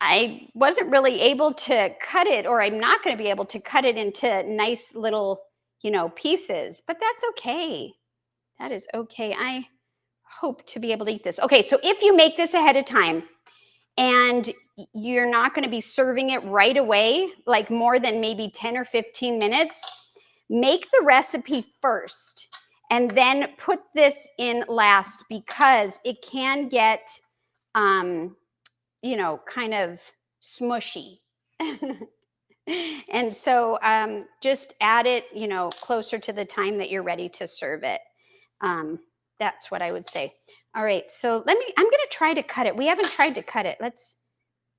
I wasn't really able to cut it, or I'm not going to be able to cut it into nice little, pieces, but that's okay. That is okay. I hope to be able to eat this. Okay, so if you make this ahead of time and you're not going to be serving it right away, like more than maybe 10 or 15 minutes, make the recipe first and then put this in last, because it can get, kind of smushy. And so just add it, closer to the time that you're ready to serve it. That's what I would say. All right, so I'm going to try to cut it. We haven't tried to cut it. I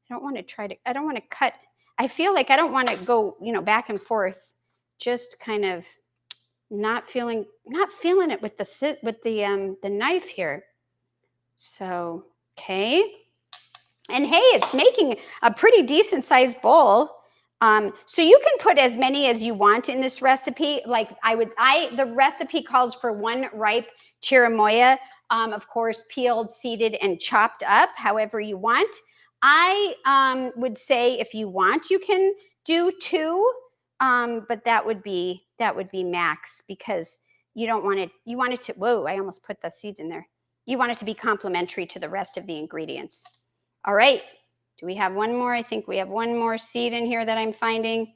don't want to cut. I feel like I don't want to go, back and forth, just kind of not feeling it with the knife here. So, okay. And hey, it's making a pretty decent sized bowl. So you can put as many as you want in this recipe. Like the recipe calls for 1 ripe cherimoya, of course, peeled, seeded, and chopped up, however you want. I would say if you want, you can do 2, but that would be max, because you don't want it. You want it to. Whoa! I almost put the seeds in there. You want it to be complementary to the rest of the ingredients. All right. Do we have one more? I think we have one more seed in here that I'm finding.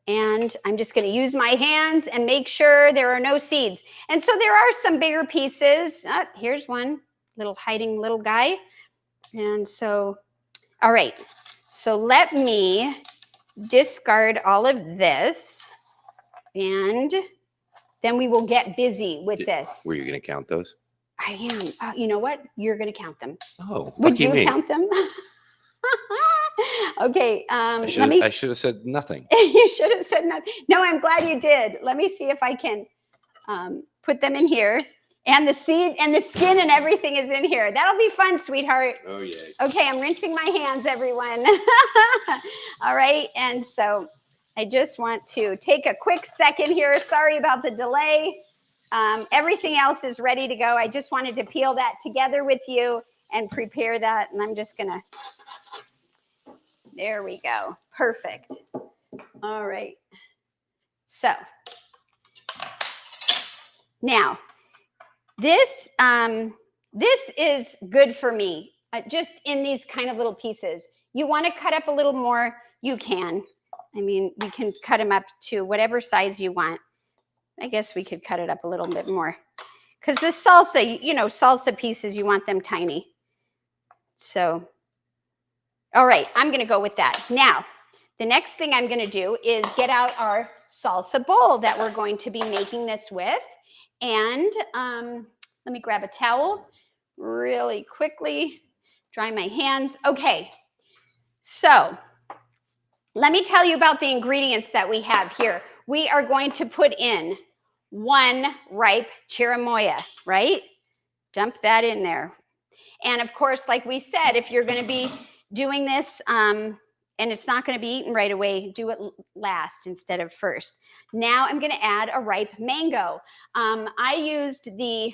And I'm just going to use my hands and make sure there are no seeds. And so there are some bigger pieces. Here's one hiding little guy. And so, all right. So let me discard all of this, and then we will get busy with this. Were you going to count those? I am. You know what? You're going to count them. Oh, would you count them? Okay. I should have said nothing. You should have said nothing. No, I'm glad you did. Let me see if I can put them in here. And the seed and the skin and everything is in here. That'll be fun, sweetheart. Oh, yeah. Okay, I'm rinsing my hands, everyone. All right. And so I just want to take a quick second here. Sorry about the delay. Everything else is ready to go. I just wanted to peel that together with you and prepare that. And I'm just going to, there we go. Perfect. All right. So now this is good for me, just in these kind of little pieces. You want to cut up a little more, you can. I mean, you can cut them up to whatever size you want. I guess we could cut it up a little bit more, because this salsa, salsa pieces, you want them tiny. So, all right, I'm going to go with that. Now, the next thing I'm going to do is get out our salsa bowl that we're going to be making this with. And let me grab a towel really quickly, dry my hands. Okay, so let me tell you about the ingredients that we have here. We are going to put in 1 ripe cherimoya, right? Dump that in there. And of course, like we said, if you're going to be doing this and it's not going to be eaten right away, do it last instead of first. Now I'm going to add a ripe mango. I used the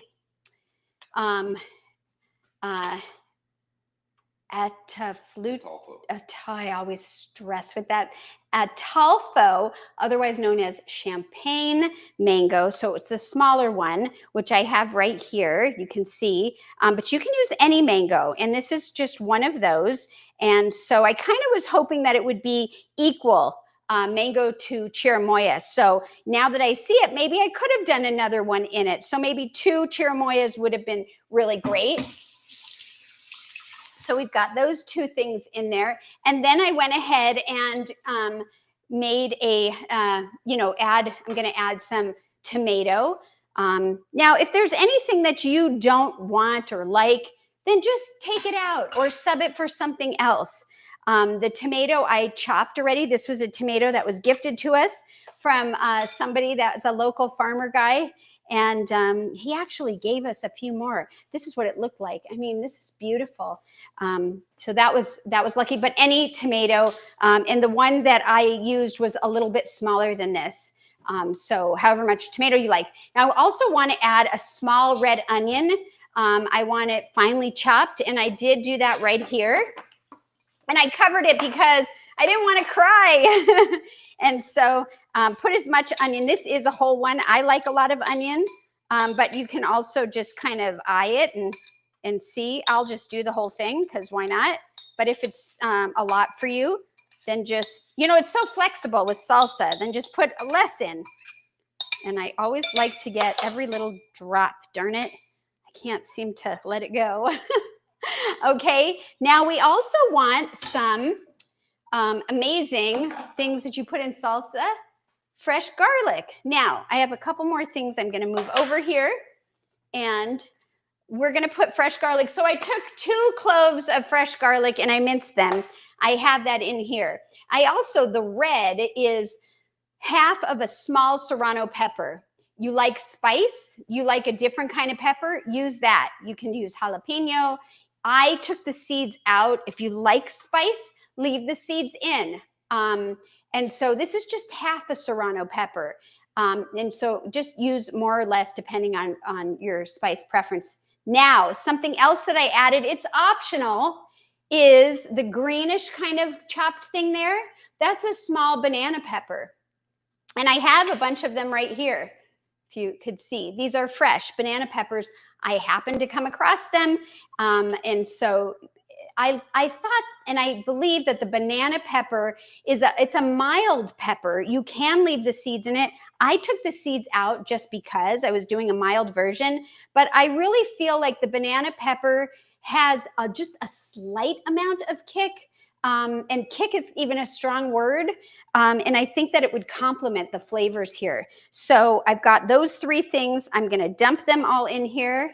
Atolfo. I always stress with that. Atolfo, otherwise known as champagne mango. So it's the smaller one, which I have right here. You can see, but you can use any mango. And this is just one of those. And so I kind of was hoping that it would be equal mango to Cherimoya. So now that I see it, maybe I could have done another one in it. So maybe 2 Cherimoyas would have been really great. So we've got those 2 things in there. And then I went ahead and made a, I'm going to add some tomato. Now, if there's anything that you don't want or like, then just take it out or sub it for something else. The tomato I chopped already. This was a tomato that was gifted to us from somebody that's a local farmer guy. And he actually gave us a few more. This is what it looked like. I mean, this is beautiful. So that was lucky. But any tomato, and the one that I used was a little bit smaller than this. So however much tomato you like. Now I also want to add a small red onion. I want it finely chopped, and I did do that right here. And I covered it because I didn't want to cry. And so put as much onion. This is a whole one. I like a lot of onion, but you can also just kind of eye it and see. I'll just do the whole thing because why not? But if it's a lot for you, then just, it's so flexible with salsa. Then just put less in. And I always like to get every little drop. Darn it. I can't seem to let it go. Okay, now we also want some amazing things that you put in salsa, fresh garlic. Now, I have a couple more things I'm going to move over here, and we're going to put fresh garlic. So I took 2 cloves of fresh garlic and I minced them. I have that in here. The red is half of a small serrano pepper. You like spice, you like a different kind of pepper, use that. You can use jalapeno. I took the seeds out. If you like spice, leave the seeds in. And so this is just half a serrano pepper. And so just use more or less depending on your spice preference. Now, something else that I added, it's optional, is the greenish kind of chopped thing there. That's a small banana pepper. And I have a bunch of them right here, if you could see. These are fresh banana peppers. I happened to come across them. And so I thought, and I believe that the banana pepper it's a mild pepper. You can leave the seeds in it. I took the seeds out just because I was doing a mild version, but I really feel like the banana pepper has just a slight amount of kick. And kick is even a strong word. And I think that it would complement the flavors here. So I've got those 3 things. I'm going to dump them all in here.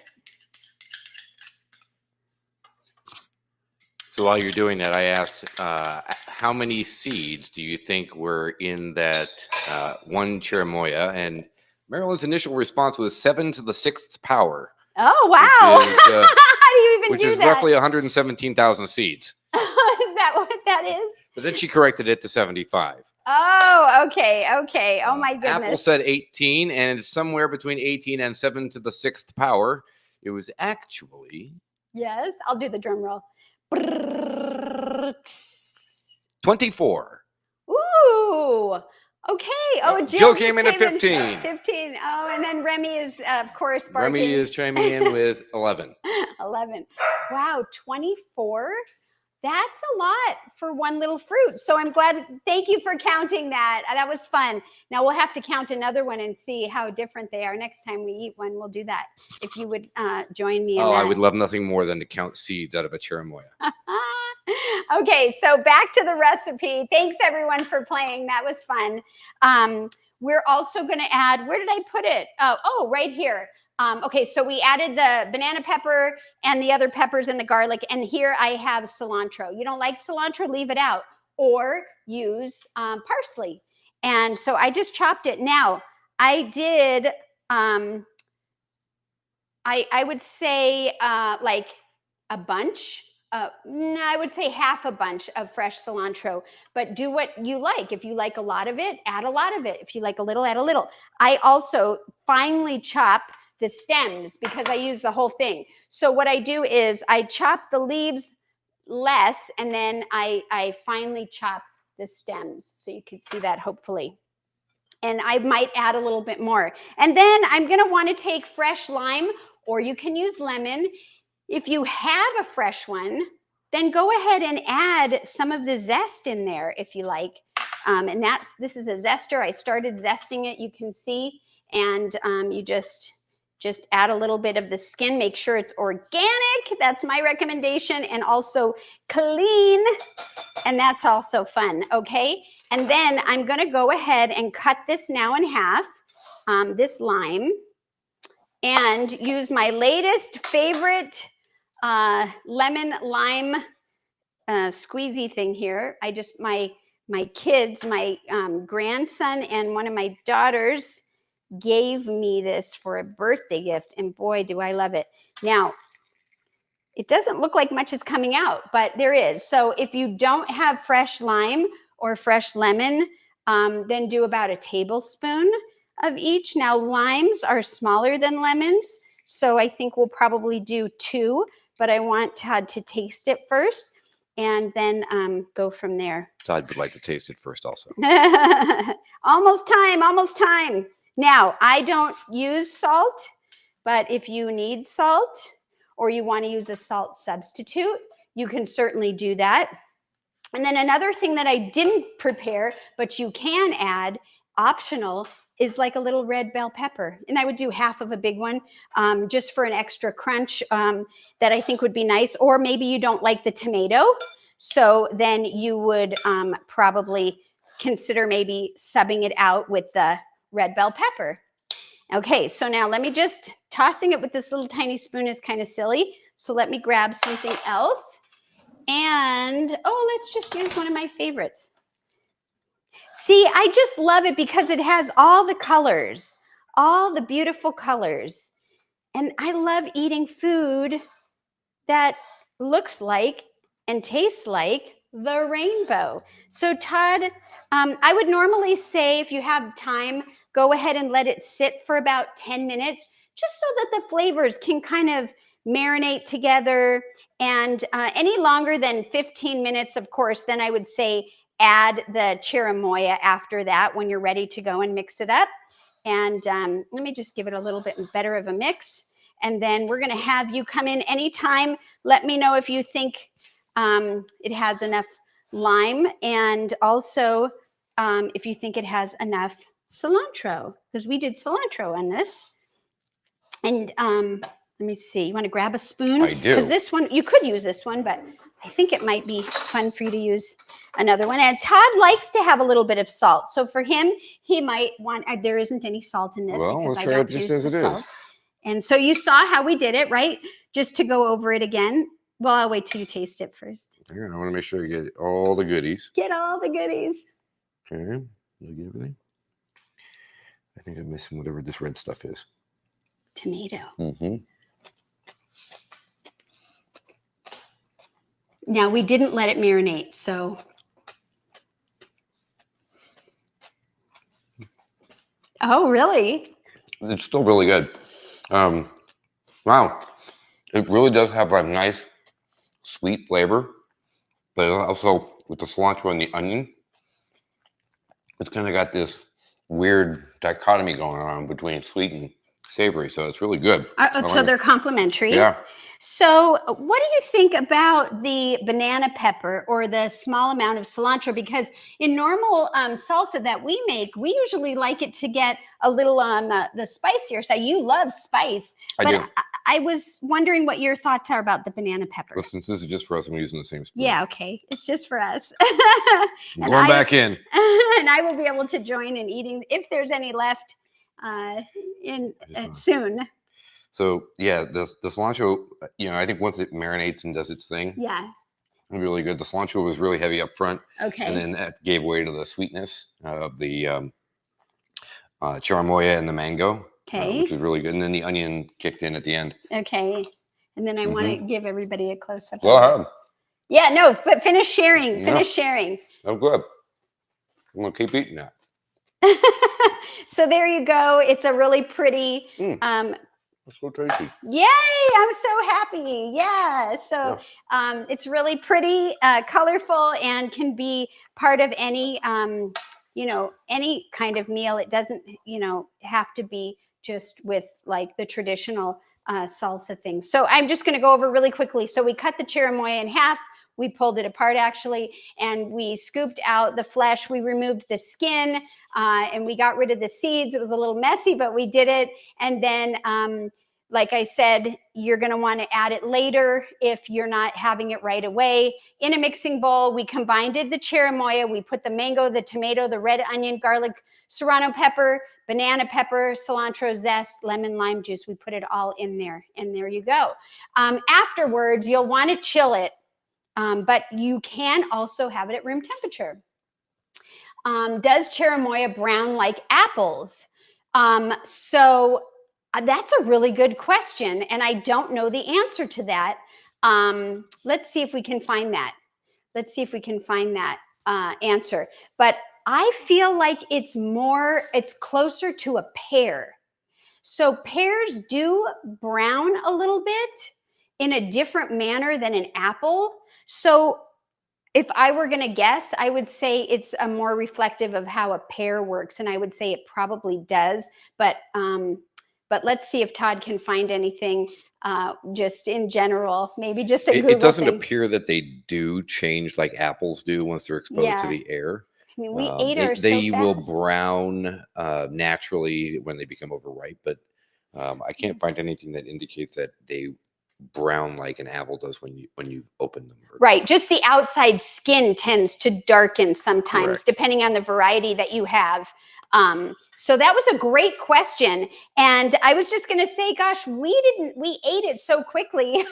So while you're doing that, I asked, how many seeds do you think were in that 1 Cherimoya? And Marilyn's initial response was 7 to the 6th power. Oh, wow. Which is, how do you even which do is that? roughly 117,000 seeds. Is that what that is? But then she corrected it to 75. Oh, okay. Oh, my goodness. Apple said 18, and it's somewhere between 18 and 7 to the 6th power. It was actually... Yes, I'll do the drum roll. 24. Ooh. Okay. Oh, Jill came in at 15. 15. Oh, and then Remy is, of course, barking. Remy is chiming in with 11. 11. Wow, 24? That's a lot for one little fruit. So I'm glad. Thank you for counting that. That was fun. Now we'll have to count another one and see how different they are. Next time we eat one, we'll do that. If you would join me in that. I would love nothing more than to count seeds out of a Cherimoya. Okay, so back to the recipe. Thanks everyone for playing. That was fun. We're also going to add, where did I put it? Oh, right here. Okay, so we added the banana pepper and the other peppers and the garlic. And here I have cilantro. You don't like cilantro, leave it out. Or use parsley. And so I just chopped it. Now, I did, I would say like a bunch. No, I would say half a bunch of fresh cilantro, but do what you like. If you like a lot of it, add a lot of it. If you like a little, add a little. I also finely chop the stems because I use the whole thing. So what I do is I chop the leaves less, and then I finely chop the stems, so you can see that hopefully. And I might add a little bit more. And then I'm going to want to take fresh lime, or you can use lemon. If you have a fresh one, then go ahead and add some of the zest in there if you like. And this is a zester. I started zesting it, you can see. And you just add a little bit of the skin. Make sure it's organic. That's my recommendation. And also clean. And that's also fun, okay? And then I'm going to go ahead and cut this now in half, this lime, and use my latest favorite lemon lime squeezy thing here. My kids, my grandson and one of my daughters gave me this for a birthday gift, and boy, do I love it. Now, it doesn't look like much is coming out, but there is. So if you don't have fresh lime or fresh lemon, then do about a tablespoon of each. Now, limes are smaller than lemons, so I think we'll probably do 2, but I want Todd to taste it first and then go from there. Todd would like to taste it first also. Almost time. Now, I don't use salt, but if you need salt or you want to use a salt substitute, you can certainly do that. And then another thing that I didn't prepare, but you can add, optional, is like a little red bell pepper. And I would do half of a big one just for an extra crunch that I think would be nice. Or maybe you don't like the tomato. So then you would probably consider maybe subbing it out with the red bell pepper. Okay, so now let me tossing it with this little tiny spoon is kind of silly. So let me grab something else. And, let's just use one of my favorites. See, I just love it because it has all the colors, all the beautiful colors. And I love eating food that looks like and tastes like the rainbow. So Todd, I would normally say if you have time, go ahead and let it sit for about 10 minutes, just so that the flavors can kind of marinate together. And any longer than 15 minutes, of course, then I would say add the cherimoya after that when you're ready to go and mix it up. And let me just give it a little bit better of a mix. And then we're going to have you come in anytime. Let me know if you think it has enough lime, and also if you think it has enough cilantro, because we did cilantro on this. And let me see. You want to grab a spoon? I do. Because this one, you could use this one, but I think it might be fun for you to use another one. And Todd likes to have a little bit of salt. So for him, he might want, there isn't any salt in this because I don't use the salt. And so you saw how we did it, right? Just to go over it again. Well, I'll wait till you taste it first. Yeah, I want to make sure you get all the goodies. Get all the goodies. Okay, did I get everything? I think I'm missing whatever this red stuff is. Tomato. Mm-hmm. Now, we didn't let it marinate, so. Oh, really? It's still really good. Wow. It really does have a nice sweet flavor, but also with the cilantro and the onion, it's kind of got this weird dichotomy going on between sweet and savory, so it's really good. So they're complementary. Yeah. So what do you think about the banana pepper or the small amount of cilantro? Because in normal salsa that we make, we usually like it to get a little on the spicier side. You love spice. I do. I was wondering what your thoughts are about the banana pepper. Well, since this is just for us, I'm using the same spoon. Yeah, okay. It's just for us. I'm going back in. And I will be able to join in eating if there's any left soon. So yeah, the cilantro, I think once it marinates and does its thing, yeah, it'll be really good. The cilantro was really heavy up front. Okay. And then that gave way to the sweetness of the cherimoya and the mango. Okay. Which is really good. And then the onion kicked in at the end. Okay. And then I want to give everybody a close-up. Go ahead. Yeah, no, but finish sharing. Finish sharing. Oh, good. I'm going to keep eating that. So there you go. It's a really pretty That's so tasty. Yay! I'm so happy. Yeah. So it's really pretty, colorful, and can be part of any, any kind of meal. It doesn't, have to be just with like the traditional salsa thing. So I'm just going to go over really quickly. So we cut the cherimoya in half. We pulled it apart actually, and we scooped out the flesh. We removed the skin, and we got rid of the seeds. It was a little messy, but we did it. And then, like I said, you're going to want to add it later if you're not having it right away. In a mixing bowl, we combined the cherimoya. We put the mango, the tomato, the red onion, garlic, serrano pepper, banana pepper, cilantro zest, lemon, lime juice. We put it all in there, and there you go. Afterwards, you'll want to chill it. But you can also have it at room temperature. Does cherimoya brown like apples? So that's a really good question, and I don't know the answer to that. Let's see if we can find that. Let's see if we can find that answer. But I feel like it's closer to a pear. So pears do brown a little bit in a different manner than an apple. So if I were going to guess, I would say it's a more reflective of how a pear works, and I would say it probably does. But let's see if Todd can find anything just in general, maybe just a Google It doesn't thing. appear that they do change like apples do once they're exposed to the air. I mean, we ate ours they so will fast. brown naturally when they become overripe, but I can't find anything that indicates that they brown like an apple does when you open them. Right, just the outside skin tends to darken sometimes. Correct. Depending on the variety that you have. So that was a great question, and I was just going to say, gosh, we ate it so quickly.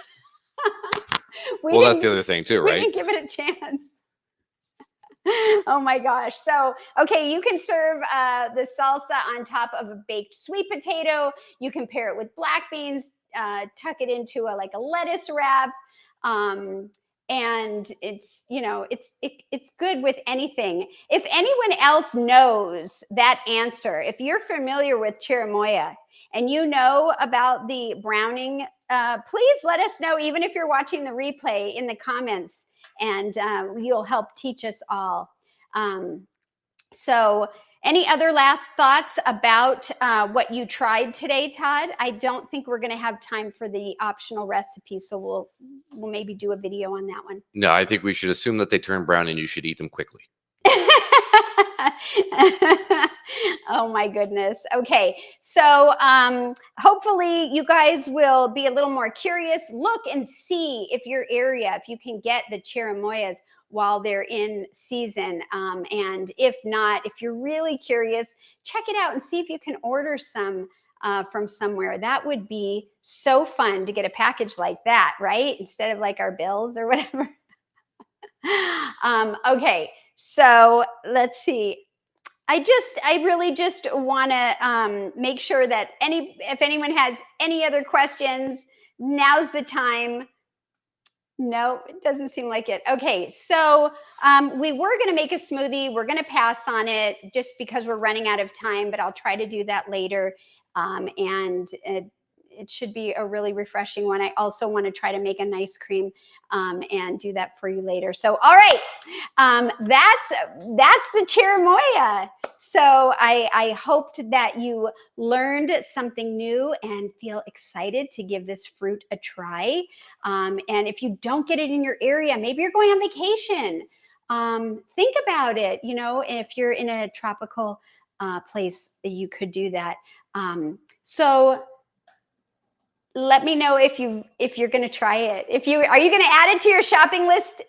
Well, that's the other thing too, right? We didn't give it a chance. Oh my gosh. So, okay, you can serve the salsa on top of a baked sweet potato. You can pair it with black beans, tuck it into a lettuce wrap. And it's, it's good with anything. If anyone else knows that answer, if you're familiar with cherimoya and you know about the browning, please let us know, even if you're watching the replay, in the comments, and you'll help teach us all. So any other last thoughts about what you tried today, Todd? I don't think we're going to have time for the optional recipe, so we'll maybe do a video on that one. No, I think we should assume that they turn brown and you should eat them quickly. Oh my goodness. Okay, so hopefully you guys will be a little more curious. Look and see if your area, if you can get the cherimoyas while they're in season. And if not, if you're really curious, check it out and see if you can order some from somewhere. That would be so fun to get a package like that, right? Instead of like our bills or whatever. Okay, so let's see. I really just want to make sure that if anyone has any other questions, now's the time. No, it doesn't seem like it. Okay, so we were going to make a smoothie. We're going to pass on it just because we're running out of time, but I'll try to do that later. And it should be a really refreshing one. I also want to try to make an ice cream and do that for you later. So, all right, that's the cherimoya. So I hoped that you learned something new and feel excited to give this fruit a try. And if you don't get it in your area, maybe you're going on vacation. Think about it. If you're in a tropical place, you could do that. So let me know if you're going to try it. Are you going to add it to your shopping list?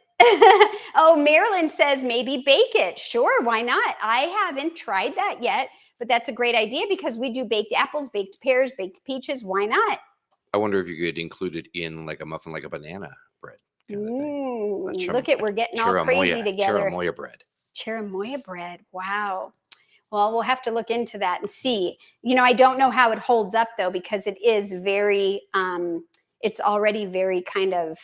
Oh, Marilyn says maybe bake it. Sure, why not? I haven't tried that yet, but that's a great idea because we do baked apples, baked pears, baked peaches. Why not? I wonder if you could include it in like a muffin, like a banana bread. Look we're getting all crazy together. Cherimoya bread. Cherimoya bread. Wow. Well, we'll have to look into that and see. I don't know how it holds up though, because it is very, it's already very kind of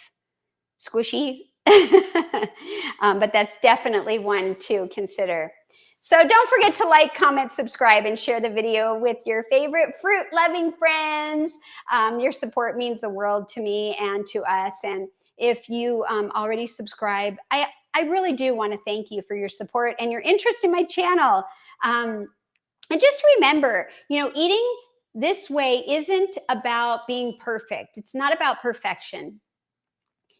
squishy. But that's definitely one to consider. So don't forget to like, comment, subscribe, and share the video with your favorite fruit-loving friends. Your support means the world to me and to us. And if you already subscribe, I really do want to thank you for your support and your interest in my channel. And just remember, eating this way isn't about being perfect. It's not about perfection.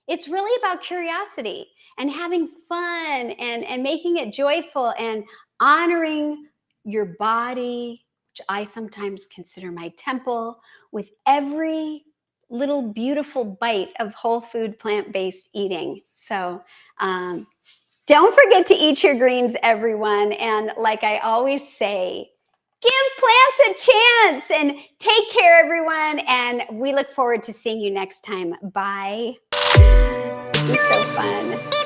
It's really about curiosity and having fun and making it joyful and honoring your body, which I sometimes consider my temple, with every little beautiful bite of whole food plant-based eating. So don't forget to eat your greens, everyone. And like I always say, give plants a chance, and take care, everyone. And we look forward to seeing you next time. Bye. It's so fun.